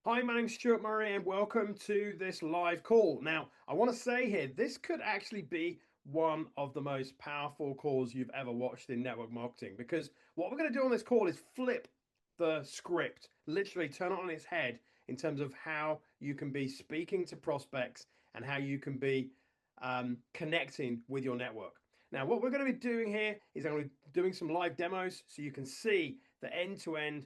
Hi, my name's Stuart Murray, and welcome to this live call. Now, I want to say here, this could actually be one of the most powerful calls you've ever watched in network marketing because what we're going to do on this call is flip the script, literally turn it on its head in terms of how you can be speaking to prospects and how you can be connecting with your network. Now, what we're going to be doing here is I'm going to be doing some live demos so you can see the end-to-end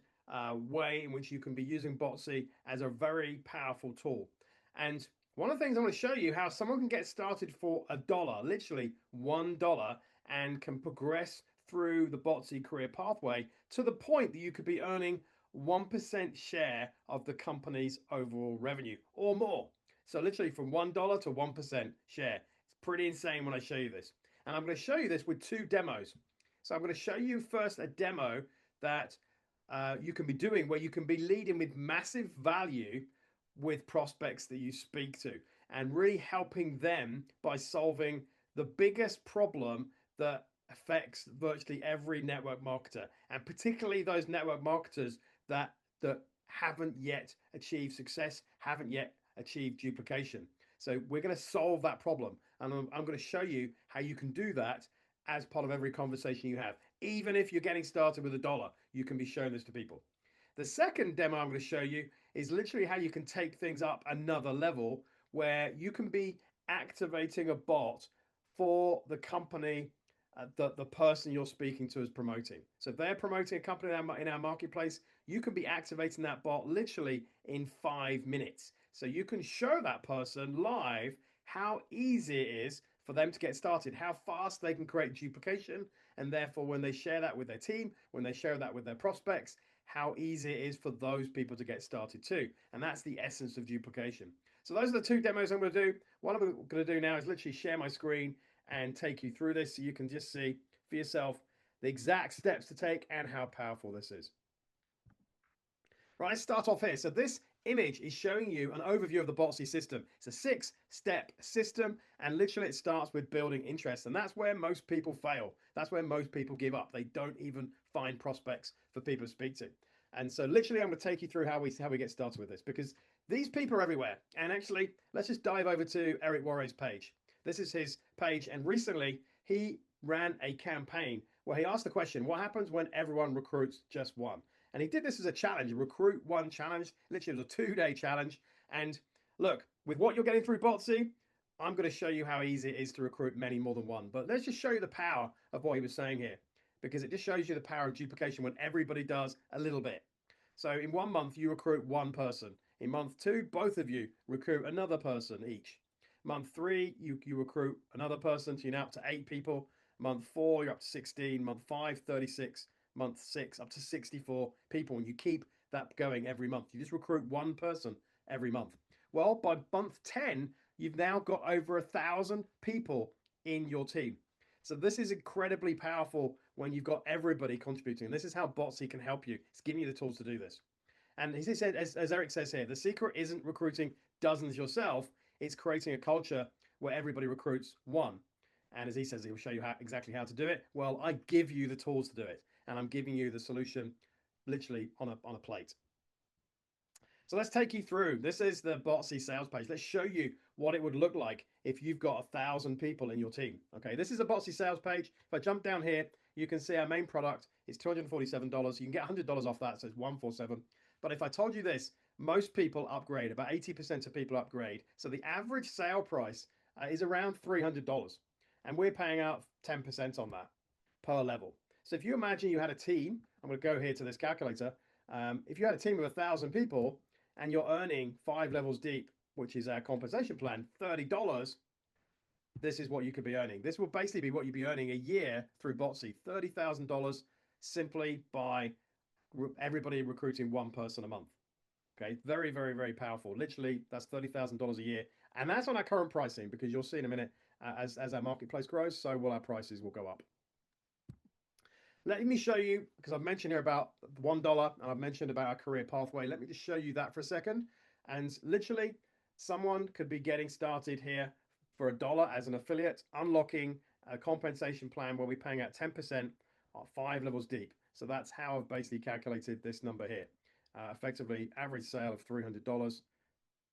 way in which you can be using Botsii as a very powerful tool. And one of the things I want to show you how someone can get started for $1, literally $1, and can progress through the Botsii career pathway to the point that you could be earning 1% share of the company's overall revenue or more. So literally from $1 to 1% share. It's pretty insane when I show you this. And I'm going to show you this with two demos. So I'm going to show you first a demo that you can be doing where you can be leading with massive value with prospects that you speak to and really helping them by solving the biggest problem that affects virtually every network marketer, and particularly those network marketers that haven't yet achieved success, haven't yet achieved duplication. So we're going to solve that problem, and I'm going to show you how you can do that as part of every conversation you have. Even if you're getting started with $1, you can be showing this to people. The second demo I'm going to show you is literally how you can take things up another level where you can be activating a bot for the company that the person you're speaking to is promoting. So if they're promoting a company in our marketplace, you can be activating that bot literally in 5 minutes. So you can show that person live how easy it is for them to get started, how fast they can create duplication, and therefore when they share that with their team, when they share that with their prospects, how easy it is for those people to get started too. And that's the essence of duplication. So those are the two demos I'm going to do. What I'm going to do now is literally share my screen and take you through this so you can just see for yourself the exact steps to take and how powerful this is. Right, let's start off here. So this image is showing you an overview of the Botsii system. It's a 6-step system, and literally it starts with building interest, and that's where most people fail. That's where most people give up. They don't even find prospects for people to speak to. And so literally I'm going to take you through how we get started with this, because these people are everywhere. And actually, let's just dive over to Eric Worre's page. This is his page, and recently he ran a campaign where he asked the question, what happens when everyone recruits just one? And he did this as a challenge, a recruit one challenge. Literally, it was a 2-day challenge. And look, with what you're getting through Botsii, I'm going to show you how easy it is to recruit many more than one. But let's just show you the power of what he was saying here, because it just shows you the power of duplication when everybody does a little bit. So in 1 month, you recruit one person. In month 2, both of you recruit another person each. Month 3, you recruit another person, so you're now up to 8 people. Month 4, you're up to 16. Month 5, 36. Month 6 up to 64 people, and you keep that going every month. You just recruit one person every month. Well, by month 10, you've now got over 1,000 people in your team. So this is incredibly powerful when you've got everybody contributing. And this is how Botsii can help you. It's giving you the tools to do this. And as he said, as Eric says here, the secret isn't recruiting dozens yourself. It's creating a culture where everybody recruits one. And as he says, he will show you exactly how to do it. Well, I give you the tools to do it, and I'm giving you the solution literally on a plate. So let's take you through. This is the Botsii sales page. Let's show you what it would look like if you've got 1,000 people in your team. Okay, this is a Botsii sales page. If I jump down here, you can see our main product is $247. You can get $100 off that, so it's 147. But if I told you this, most people upgrade. About 80% of people upgrade. So the average sale price is around $300. And we're paying out 10% on that per level. So if you imagine you had a team, I'm going to go here to this calculator. If you had a team of 1,000 people and you're earning 5 levels deep, which is our compensation plan, $30, this is what you could be earning. This will basically be what you'd be earning a year through Botsii, $30,000 simply by everybody recruiting one person a month. Okay, very, very, very powerful. Literally, that's $30,000 a year. And that's on our current pricing, because you'll see in a minute, as our marketplace grows, so will our prices will go up. Let me show you, because I've mentioned here about $1 and I've mentioned about our career pathway. Let me just show you that for a second. And literally, someone could be getting started here for $1 as an affiliate, unlocking a compensation plan where we're paying out 10% at 5 levels deep. So that's how I've basically calculated this number here. Effectively, average sale of $300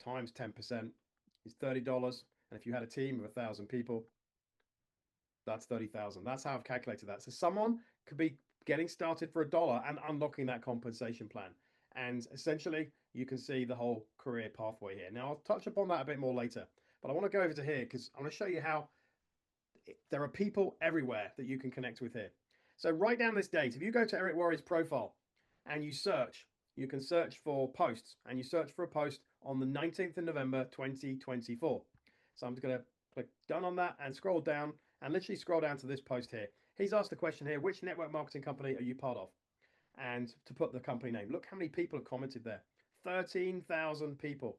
times 10% is $30. And if you had a team of 1,000 people, that's 30,000. That's how I've calculated that. So someone could be getting started for $1 and unlocking that compensation plan. And essentially, you can see the whole career pathway here. Now, I'll touch upon that a bit more later, but I want to go over to here because I want to show you how there are people everywhere that you can connect with here. So write down this date. If you go to Eric Worre's profile and you search, you can search for posts, and you search for a post on the 19th of November 2024. So I'm just going to click done on that and scroll down and literally scroll down to this post here. He's asked the question here, which network marketing company are you part of? And to put the company name. Look how many people have commented there. 13,000 people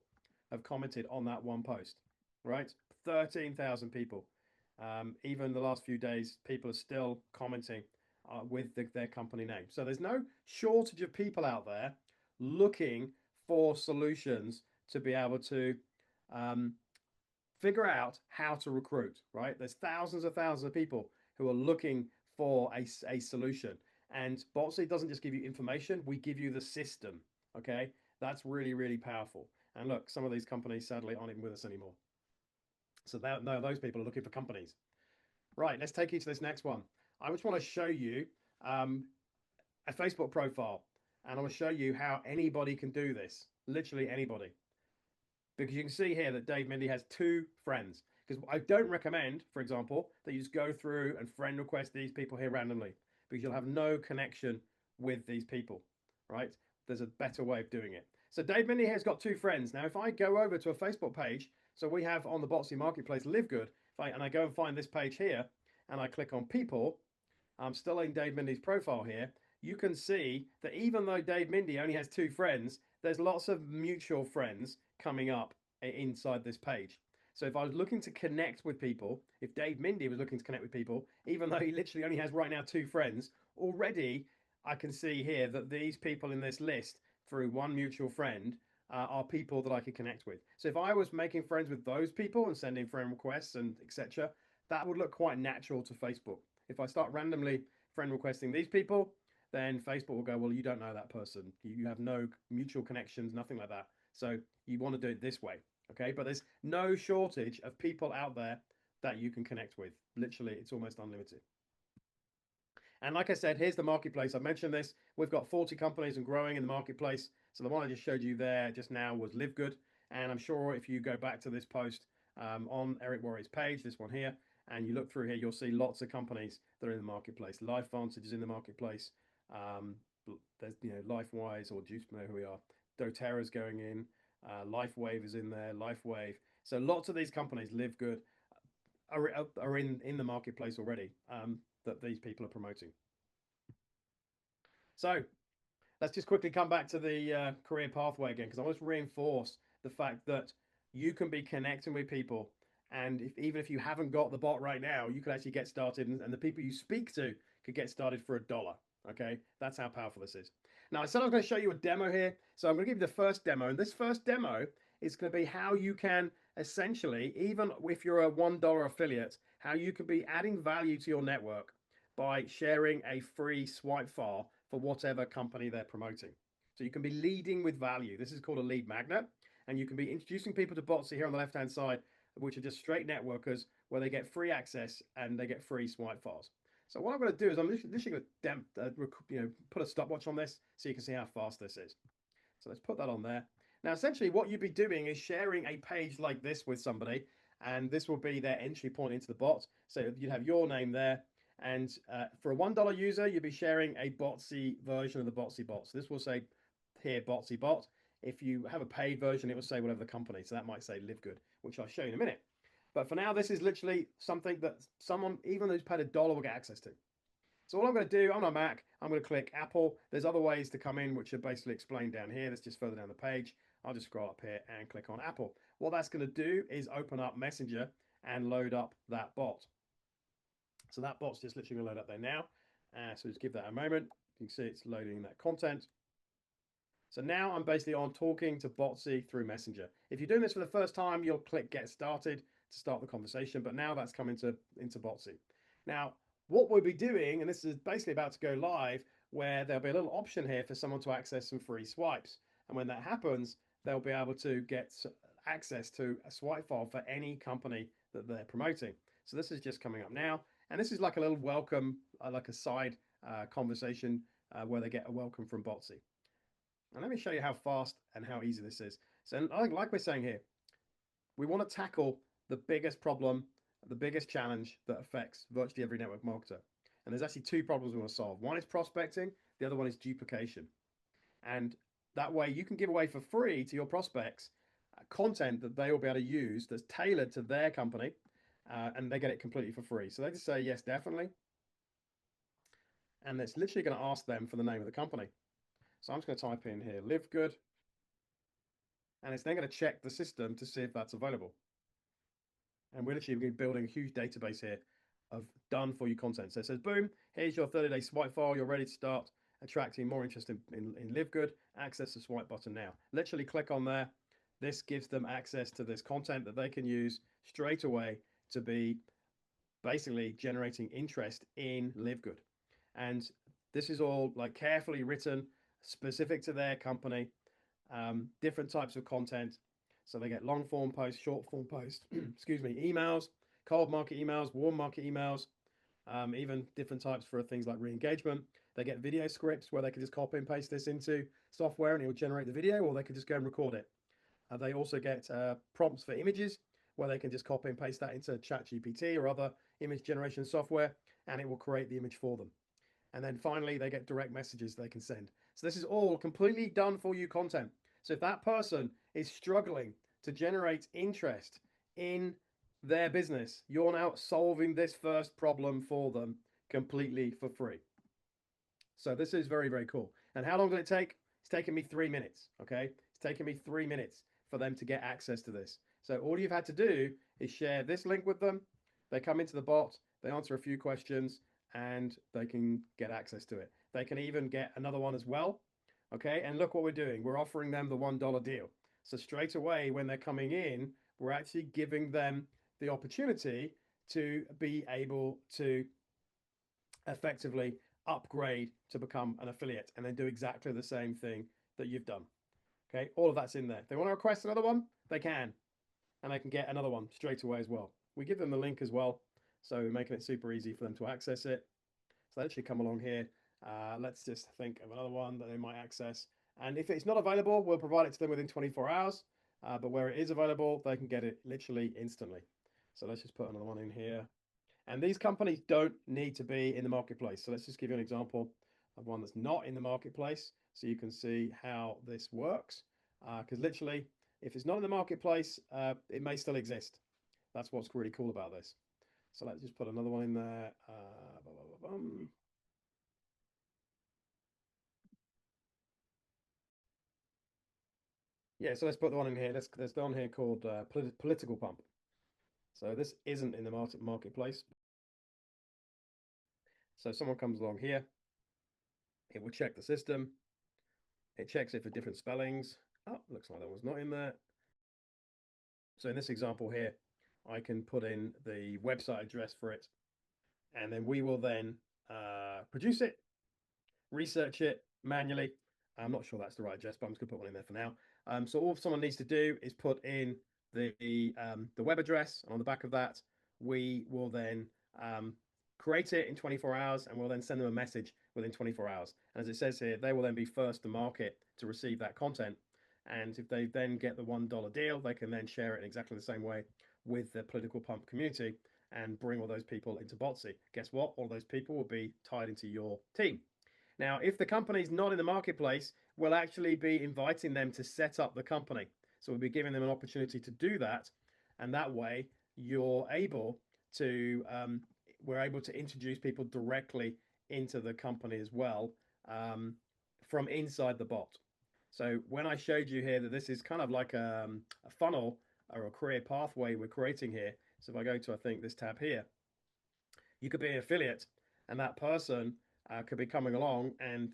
have commented on that one post, right? 13,000 people. Even the last few days, people are still commenting with their company name. So there's no shortage of people out there looking for solutions to be able to figure out how to recruit, right? There's thousands of people who are looking for a solution. And Botsii doesn't just give you information, we give you the system, okay? That's really, really powerful. And look, some of these companies sadly aren't even with us anymore. So no, those people are looking for companies. Right, let's take you to this next one. I just want to show you a Facebook profile, and I want to show you how anybody can do this, literally anybody. Because you can see here that Dave Mindy has 2 friends. Because I don't recommend, for example, that you just go through and friend request these people here randomly, because you'll have no connection with these people, right? There's a better way of doing it. So Dave Mindy has got 2 friends. Now, if I go over to a Facebook page, so we have on the Botsii Marketplace, Live Good, and I go and find this page here, and I click on people, I'm still in Dave Mindy's profile here, you can see that even though Dave Mindy only has 2 friends, there's lots of mutual friends coming up inside this page. So if I was looking to connect with people, if Dave Mindy was looking to connect with people, even though he literally only has right now 2 friends, already I can see here that these people in this list through one mutual friend are people that I could connect with. So if I was making friends with those people and sending friend requests and etc., that would look quite natural to Facebook. If I start randomly friend requesting these people, then Facebook will go, well, you don't know that person. You have no mutual connections, nothing like that. So you want to do it this way, okay? But there's no shortage of people out there that you can connect with. Literally, it's almost unlimited. And like I said, here's the marketplace. I mentioned this. We've got 40 companies and growing in the marketplace. So the one I just showed you there just now was Live Good. And I'm sure if you go back to this post on Eric Worre's page, this one here, and you look through here, you'll see lots of companies that are in the marketplace. LifeVantage is in the marketplace. There's, LifeWise or Juice, who we are. doTERRA's going in. LifeWave is in there. LifeWave. So lots of these companies, Live Good, are in the marketplace already that these people are promoting. So let's just quickly come back to the career pathway again, because I want to reinforce the fact that you can be connecting with people, and even if you haven't got the bot right now, you can actually get started, and the people you speak to could get started for $1. Okay, that's how powerful this is. Now, I said I was going to show you a demo here, so I'm going to give you the first demo, and this first demo is going to be how you can essentially, even if you're a $1 affiliate, how you can be adding value to your network by sharing a free swipe file for whatever company they're promoting. So you can be leading with value. This is called a lead magnet, and you can be introducing people to Botsii here on the left-hand side, which are just straight networkers where they get free access and they get free swipe files. So what I'm going to do is I'm literally going to put a stopwatch on this so you can see how fast this is. So let's put that on there. Now, essentially what you'd be doing is sharing a page like this with somebody, and this will be their entry point into the bot. So you'd have your name there. And for a $1 user, you'll be sharing a Botsii version of the Botsii bot. So this will say here Botsii bot. If you have a paid version, it will say whatever the company. So that might say Live Good, which I'll show you in a minute. But for now, this is literally something that someone, even who's paid $1, will get access to. So all I'm going to do, I'm on a Mac, I'm going to click Apple. There's other ways to come in, which are basically explained down here. That's just further down the page. I'll just scroll up here and click on Apple. What that's going to do is open up Messenger and load up that bot. So that bot's just literally going to load up there now. So just give that a moment. You can see it's loading that content. So now I'm basically on talking to Botsii through Messenger. If you're doing this for the first time, you'll click Get Started to start the conversation. But now that's come into Botsii. Now, what we'll be doing, and this is basically about to go live, where there'll be a little option here for someone to access some free swipes. And when that happens, they'll be able to get access to a swipe file for any company that they're promoting. So this is just coming up now. And this is like a little welcome, like a side conversation where they get a welcome from Botsii. And let me show you how fast and how easy this is. So like we're saying here, we want to tackle the biggest problem, the biggest challenge that affects virtually every network marketer. And there's actually two problems we want to solve. One is prospecting, the other one is duplication. And that way you can give away for free to your prospects content that they will be able to use that's tailored to their company, and they get it completely for free. So they just say, yes, definitely. And it's literally going to ask them for the name of the company. So I'm just going to type in here, Live Good. And it's then going to check the system to see if that's available. And we're literally building a huge database here of done for you content. So it says, boom, here's your 30-day swipe file. You're ready to start attracting more interest in Live Good. Access the swipe button now. Literally click on there. This gives them access to this content that they can use straight away to be basically generating interest in Live Good. And this is all like carefully written, specific to their company, different types of content. So they get long form posts, short form posts, excuse me, emails, cold market emails, warm market emails, even different types for things like re-engagement. They get video scripts where they can just copy and paste this into software and it will generate the video, or they can just go and record it. They also get prompts for images where they can just copy and paste that into ChatGPT or other image generation software, and it will create the image for them. And then finally, they get direct messages they can send. So this is all completely done for you content. So if that person is struggling to generate interest in their business, you're now solving this first problem for them completely for free. So this is very, very cool. And how long did it take? It's taken me 3 minutes, okay? It's taken me 3 minutes for them to get access to this. So all you've had to do is share this link with them. They come into the bot, they answer a few questions, and they can get access to it. They can even get another one as well, okay? And look what we're doing. We're offering them the $1 deal. So straight away, when they're coming in, we're actually giving them the opportunity to be able to effectively upgrade to become an affiliate and then do exactly the same thing that you've done. Okay, all of that's in there. If they want to request another one, they can, and they can get another one straight away as well. We give them the link as well, so we're making it super easy for them to access it. So they should come along here. Let's just think of another one that they might access. And if it's not available, we'll provide it to them within 24 hours. But where it is available, they can get it literally instantly. So let's just put another one in here. And these companies don't need to be in the marketplace. So let's just give you an example of one that's not in the marketplace, so you can see how this works. Because literally, if it's not in the marketplace, it may still exist. That's what's really cool about this. So let's just put another one in there. Yeah, so let's put the one in here. There's the one here called Political Pump. So this isn't in the marketplace. So someone comes along here, it will check the system. It checks it for different spellings. Oh, looks like that one's not in there. So in this example here, I can put in the website address for it, and then we will then produce it, research it manually. I'm not sure that's the right address, but I'm just gonna put one in there for now. So all someone needs to do is put in the web address, and on the back of that, we will then create it in 24 hours, and we'll then send them a message within 24 hours. And as it says here, they will then be first to market to receive that content. And if they then get the $1 deal, they can then share it in exactly the same way with the Political Pump community and bring all those people into Botsii. Guess what? All those people will be tied into your team. Now, if the company's not in the marketplace, we'll actually be inviting them to set up the company. So we'll be giving them an opportunity to do that. And that way you're able to, we're able to introduce people directly into the company as well, from inside the bot. So when I showed you here that this is kind of like a funnel or a career pathway we're creating here. So if I go to, I think, this tab here, you could be an affiliate, and that person could be coming along, and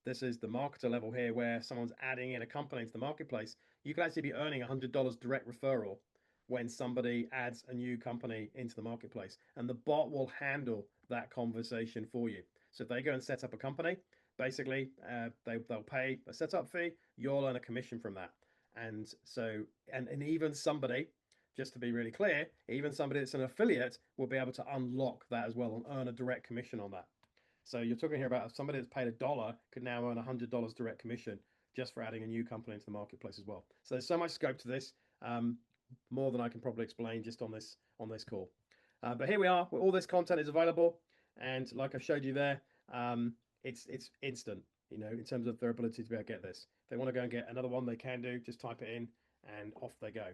this is the marketer level here where someone's adding in a company into the marketplace. You could actually be earning $100 direct referral when somebody adds a new company into the marketplace, and the bot will handle that conversation for you. So if they go and set up a company, basically they'll pay a setup fee, you'll earn a commission from that. And so, and even somebody, just to be really clear, even somebody that's an affiliate will be able to unlock that as well and earn a direct commission on that. So you're talking here about somebody that's paid $1 could now earn $100 direct commission just for adding a new company into the marketplace as well. So there's so much scope to this, more than I can probably explain just on this call. But here we are. All this content is available, and like I showed you there, it's instant. You know, in terms of their ability to be able to get this. If they want to go and get another one, they can do. Just type it in, and off they go.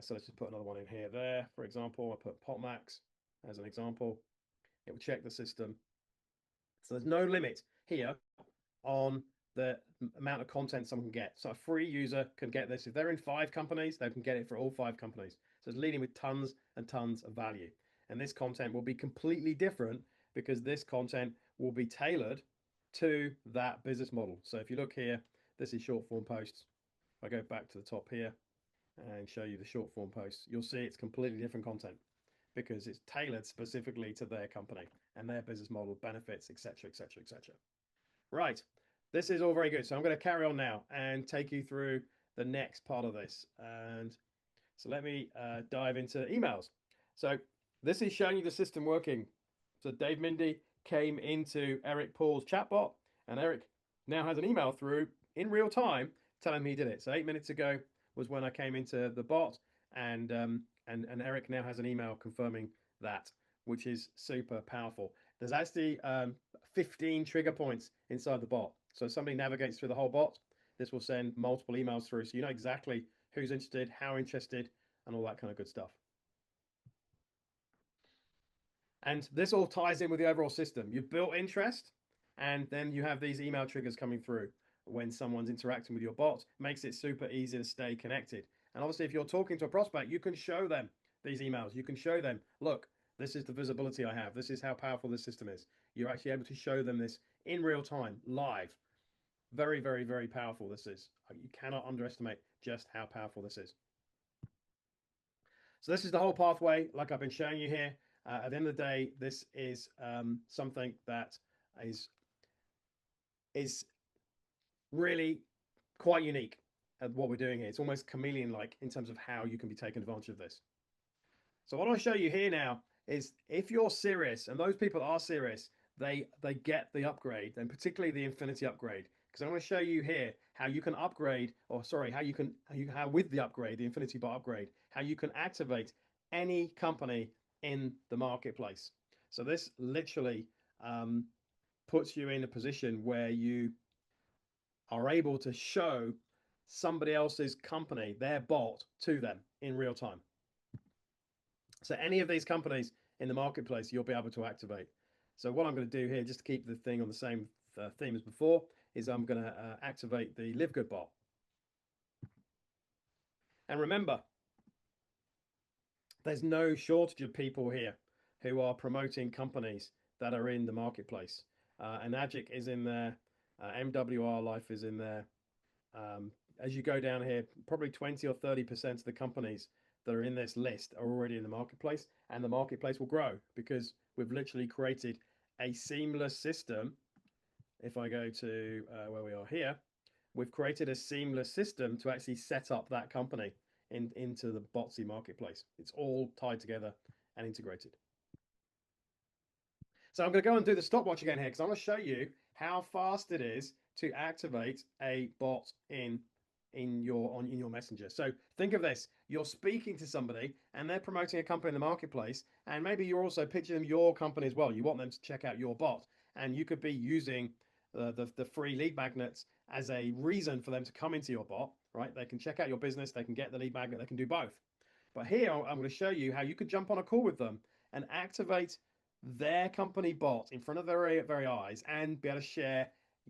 So let's just put another one in here. There, for example, I put PotMax as an example. It will check the system. So there's no limit here on the amount of content someone can get. So a free user can get this. If they're in 5 companies, they can get it for all 5 companies. So it's leading with tons and tons of value. And this content will be completely different because this content will be tailored to that business model. So if you look here, this is short form posts. If I go back to the top here and show you the short form posts, you'll see it's completely different content because it's tailored specifically to their company and their business model, benefits, etc., etc., etc. Right, this is all very good. So I'm going to carry on now and take you through the next part of this. And so let me dive into emails. So this is showing you the system working. So Dave Mindy came into Eric Paul's chatbot, and Eric now has an email through in real time telling me he did it. So 8 minutes ago was when I came into the bot, and Eric now has an email confirming that, which is super powerful. There's actually 15 trigger points inside the bot. So if somebody navigates through the whole bot, this will send multiple emails through. So you know exactly who's interested, how interested, and all that kind of good stuff. And this all ties in with the overall system. You've built interest, and then you have these email triggers coming through when someone's interacting with your bot. Makes it super easy to stay connected. And obviously, if you're talking to a prospect, you can show them these emails. You can show them, look, this is the visibility I have. This is how powerful this system is. You're actually able to show them this in real time, live. Very, very, very powerful this is. You cannot underestimate just how powerful this is. So this is the whole pathway, like I've been showing you here. At the end of the day, this is something that is really quite unique at what we're doing here. It's almost chameleon-like in terms of how you can be taking advantage of this. So what I'll show you here now is if you're serious, and those people are serious, they get the upgrade, and particularly the Infinity upgrade, because I'm going to show you here how you can upgrade, or sorry, how with the upgrade, the Infinity Bot upgrade, how you can activate any company in the marketplace. So this literally puts you in a position where you are able to show somebody else's company, their bot, to them in real time. So any of these companies in the marketplace, you'll be able to activate. So what I'm going to do here, just to keep the thing on the same theme as before, is I'm going to activate the Live Good bot. And remember, there's no shortage of people here who are promoting companies that are in the marketplace. Anagic is in there, MWR Life is in there. As you go down here, probably 20 or 30% of the companies that are in this list are already in the marketplace, and the marketplace will grow because we've literally created a seamless system. If I go to where we are here, we've created a seamless system to actually set up that company into the Botsii marketplace. It's all tied together and integrated. So I'm going to go and do the stopwatch again here because I'm going to show you how fast it is to activate a bot in your messenger. So think of this: you're speaking to somebody and they're promoting a company in the marketplace, and maybe you're also pitching them your company as well. You want them to check out your bot, and you could be using the free lead magnets as a reason for them to come into your bot, right? They can check out your business, they can get the lead magnet, they can do both. But here I'm going to show you how you could jump on a call with them and activate their company bot in front of their very eyes and be able to share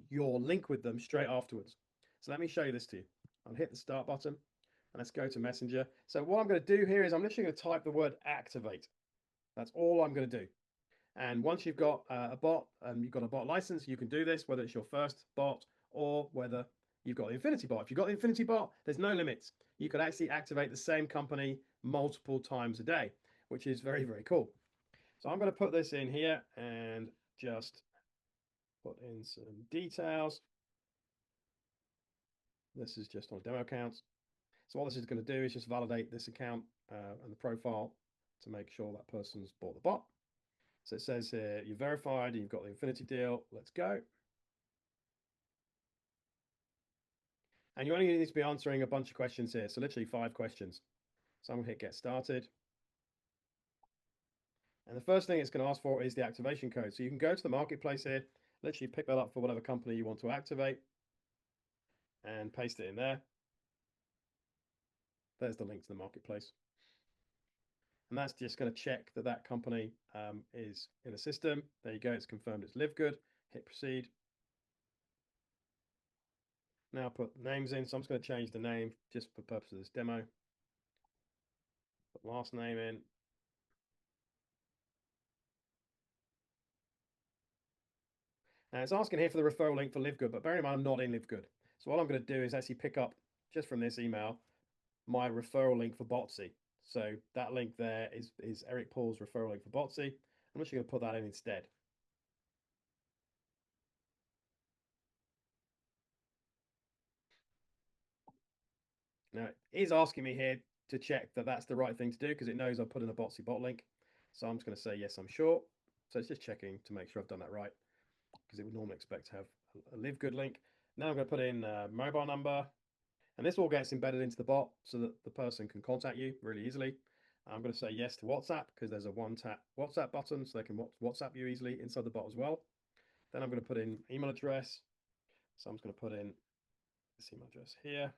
your link with them straight afterwards. So let me show you this to you. I'll hit the start button and let's go to Messenger. So what I'm going to do here is I'm literally going to type the word activate. That's all I'm going to do. And once you've got a bot, you've got a bot license, you can do this, whether it's your first bot or whether you've got the Infinity bot. If you've got the Infinity bot, there's no limits. You could actually activate the same company multiple times a day, which is very, very cool. So I'm going to put this in here and just put in some details. This is just on demo accounts. So what this is going to do is just validate this account and the profile to make sure that person's bought the bot. So it says here, you're verified and you've got the Infinity deal. Let's go. And you only need to be answering a bunch of questions here. So literally 5 questions. So I'm going to hit get started. And the first thing it's going to ask for is the activation code. So you can go to the marketplace here, literally pick that up for whatever company you want to activate and paste it in there. There's the link to the marketplace. And that's just going to check that that company is in the system. There you go. It's confirmed it's Live Good. Hit proceed. Now put names in. So I'm just going to change the name just for the purpose of this demo. Put last name in. Now it's asking here for the referral link for Live Good, but bear in mind I'm not in Live Good. So what I'm going to do is actually pick up just from this email my referral link for Botsii. So that link there is Eric Paul's referral link for Botsii. I'm actually going to put that in instead. Now it is asking me here to check that that's the right thing to do because it knows I've put in a Botsii bot link. So I'm just going to say, yes, I'm sure. So it's just checking to make sure I've done that right because it would normally expect to have a Live Good link. Now I'm going to put in a mobile number. And this all gets embedded into the bot so that the person can contact you really easily. I'm going to say yes to WhatsApp because there's a one-tap WhatsApp button so they can WhatsApp you easily inside the bot as well. Then I'm going to put in email address. So I'm just going to put in this email address here.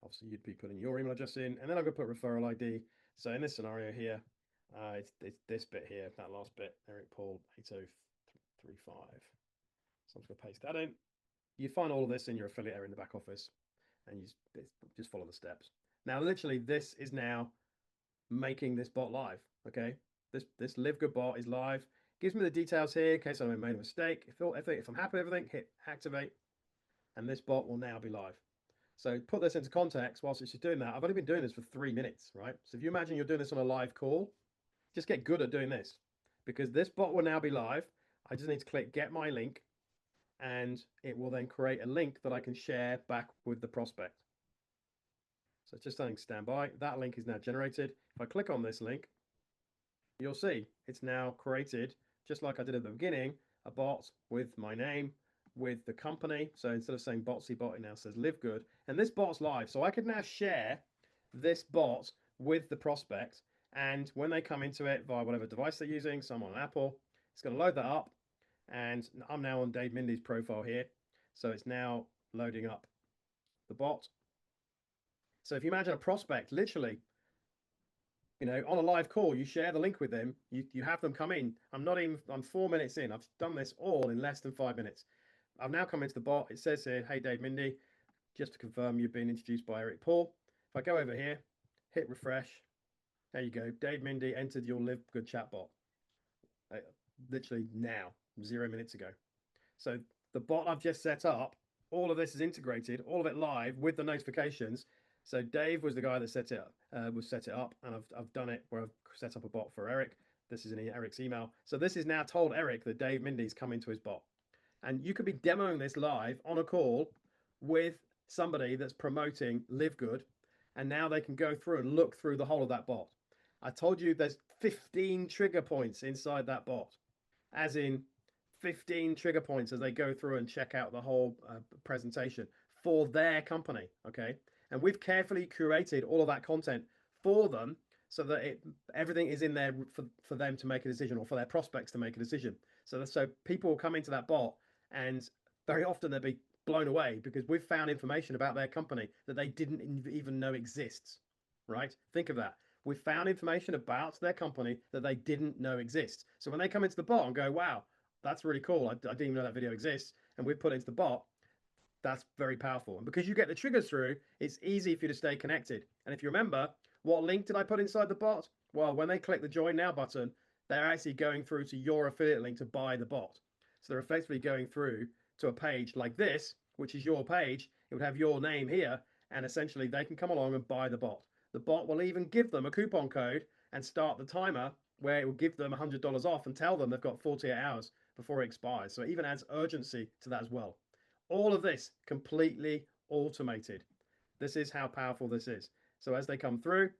Obviously, you'd be putting your email address in. And then I'm going to put referral ID. So in this scenario here, it's this bit here, that last bit, Eric Paul 8035. So I'm just going to paste that in. You find all of this in your affiliate area in the back office and you just follow the steps. Now, literally, this is now making this bot live, okay? This Live Good bot is live. Gives me the details here in case I made a mistake. If I'm happy with everything, hit activate, and this bot will now be live. So put this into context whilst it's just doing that. I've only been doing this for 3 minutes, right? So if you imagine you're doing this on a live call, just get good at doing this because this bot will now be live. I just need to click get my link and it will then create a link that I can share back with the prospect. So it's just saying standby. That link is now generated. If I click on this link, you'll see it's now created, just like I did at the beginning, a bot with my name, with the company. So instead of saying Botsii bot, it now says Live Good. And this bot's live. So I could now share this bot with the prospect. And when they come into it via whatever device they're using, so I'm on Apple, it's going to load that up. And I'm now on Dave Mindy's profile here. So it's now loading up the bot. So if you imagine a prospect, literally, on a live call, you share the link with them, you have them come in. I'm 4 minutes in. I've done this all in less than 5 minutes. I've now come into the bot. It says here, hey, Dave Mindy, just to confirm you've been introduced by Eric Paul. If I go over here, hit refresh, there you go. Dave Mindy entered your Live Good chatbot. Literally now, 0 minutes ago. So the bot I've just set up, all of this is integrated, all of it live with the notifications. So Dave was the guy that set it up, and I've done it where I've set up a bot for Eric. This is in Eric's email. So this is now told Eric that Dave Mindy's come into his bot. And you could be demoing this live on a call with somebody that's promoting Live Good, and now they can go through and look through the whole of that bot. I told you there's 15 trigger points inside that bot, as in 15 trigger points as they go through and check out the whole presentation for their company, okay? And we've carefully curated all of that content for them so that everything is in there for them to make a decision or for their prospects to make a decision. So people will come into that bot and very often they'll be blown away because we've found information about their company that they didn't even know exists, right? Think of that. We've found information about their company that they didn't know exists. So when they come into the bot and go, wow, that's really cool. I didn't even know that video exists. And we've put it into the bot. That's very powerful. And because you get the triggers through, it's easy for you to stay connected. And if you remember, what link did I put inside the bot? Well, when they click the join now button, they're actually going through to your affiliate link to buy the bot. So they're effectively going through to a page like this, which is your page. It would have your name here. And essentially they can come along and buy the bot. The bot will even give them a coupon code and start the timer where it will give them $100 off and tell them they've got 48 hours before it expires. So it even adds urgency to that as well. All of this completely automated. This is how powerful this is. So as they come through,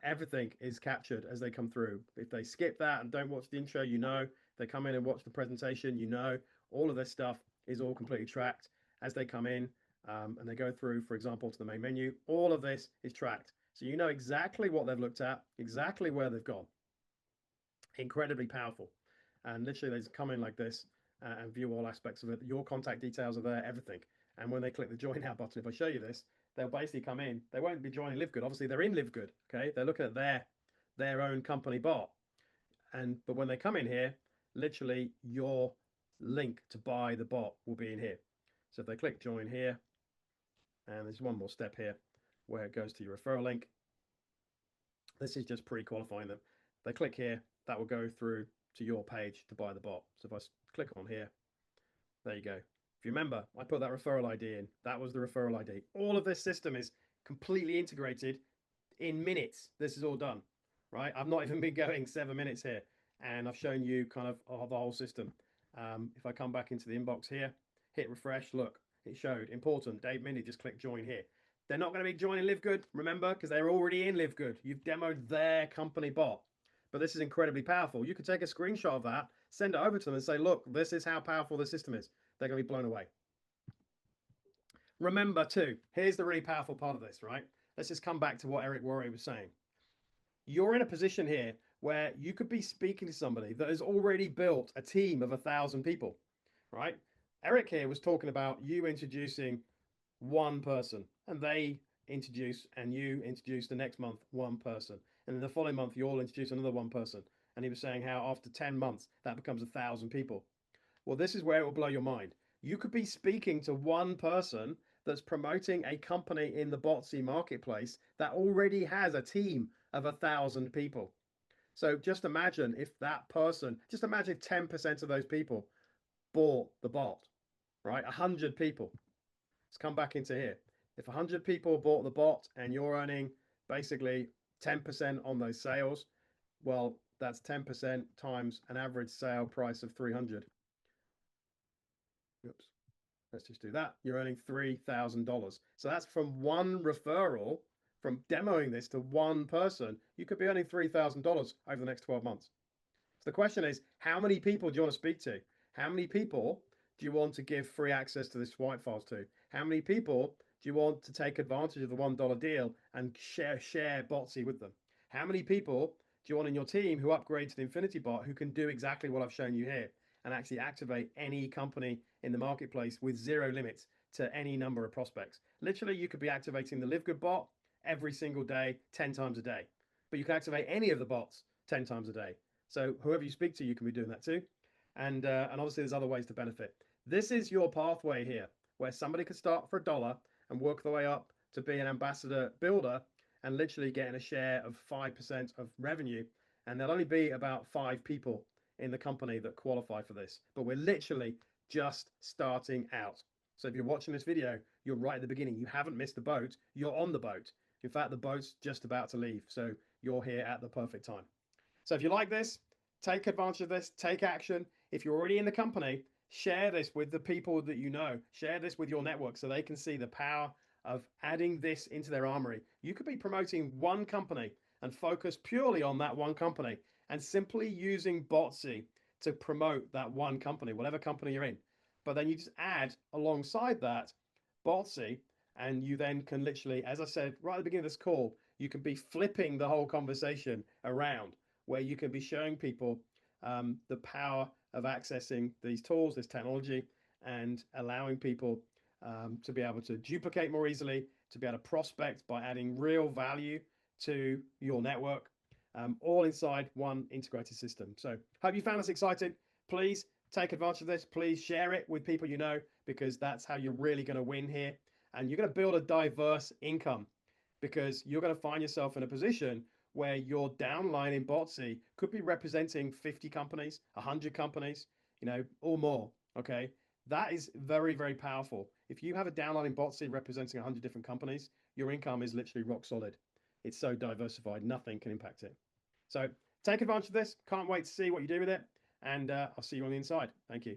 everything is captured as they come through. If they skip that and don't watch the intro, you know. If they come in and watch the presentation, you know. All of this stuff is all completely tracked as they come in and they go through, for example, to the main menu. All of this is tracked. So you know exactly what they've looked at, exactly where they've gone. Incredibly powerful. And literally, they just come in like this and view all aspects of it. Your contact details are there, everything. And when they click the join now button, if I show you this, they'll basically come in. They won't be joining LiveGood. Obviously, they're in LiveGood. Okay, they're looking at their own company bot. But when they come in here, literally your link to buy the bot will be in here. So if they click join here, and there's one more step here where it goes to your referral link. This is just pre-qualifying them. They click here, that will go through to your page to buy the bot. So if I click on here, there you go. If you remember, I put that referral ID in. That was the referral ID. All of this system is completely integrated in minutes. This is all done, right? I've not even been going 7 minutes here, and I've shown you kind of the whole system. If I come back into the inbox here, hit refresh, look, it showed important. Dave Mindy, just click join here. They're not going to be joining LiveGood, remember, because they're already in LiveGood. You've demoed their company bot. But this is incredibly powerful. You could take a screenshot of that, send it over to them and say, look, this is how powerful the system is. They're going to be blown away. Remember too, here's the really powerful part of this, right? Let's just come back to what Eric Worre was saying. You're in a position here where you could be speaking to somebody that has already built a team of 1,000 people, right? Eric here was talking about you introducing one person, and they introduce, and you introduce the next month one person, and then the following month you all introduce another one person. And he was saying how after 10 months that becomes 1,000 people. Well, this is where it will blow your mind. You could be speaking to one person that's promoting a company in the Botsii marketplace that already has a team of 1,000 people. So just imagine if that person, just imagine 10% of those people bought the bot, right? 100 people. Let's come back into here. If 100 people bought the bot and you're earning basically 10% on those sales, well, that's 10% times an average sale price of 300. Oops. Let's just do that. You're earning $3,000. So that's from one referral, from demoing this to one person. You could be earning $3,000 over the next 12 months. So the question is, how many people do you want to speak to? How many people do you want to give free access to this white files to? How many people do you want to take advantage of the $1 deal and share Botsii with them? How many people do you want in your team who upgrade to the Infinity Bot who can do exactly what I've shown you here and actually activate any company in the marketplace with zero limits to any number of prospects? Literally, you could be activating the LiveGood bot every single day, 10 times a day. But you can activate any of the bots 10 times a day. So whoever you speak to, you can be doing that too. And obviously there's other ways to benefit. This is your pathway here, where somebody could start for $1 and work their way up to be an ambassador builder and literally getting a share of 5% of revenue. And there'll only be about 5 people in the company that qualify for this. But we're literally just starting out. So if you're watching this video, you're right at the beginning. You haven't missed the boat. You're on the boat. In fact, the boat's just about to leave. So you're here at the perfect time. So if you like this, take advantage of this, take action. If you're already in the company, share this with the people that you know. Share this with your network so they can see the power of adding this into their armory. You could be promoting one company and focus purely on that one company and simply using Botsii to promote that one company, whatever company you're in. But then you just add alongside that Botsii, and you then can literally, as I said right at the beginning of this call, you can be flipping the whole conversation around where you can be showing people the power of accessing these tools, this technology, and allowing people to be able to duplicate more easily, to be able to prospect by adding real value to your network, all inside one integrated system. So hope you found this exciting. Please take advantage of this. Please share it with people you know, because that's how you're really going to win here. And you're going to build a diverse income, because you're going to find yourself in a position where your downline in Botsii could be representing 50 companies, 100 companies, or more. Okay. That is very, very powerful. If you have a downline in Botsii representing 100 different companies, your income is literally rock solid. It's so diversified, nothing can impact it. So take advantage of this. Can't wait to see what you do with it. And I'll see you on the inside. Thank you.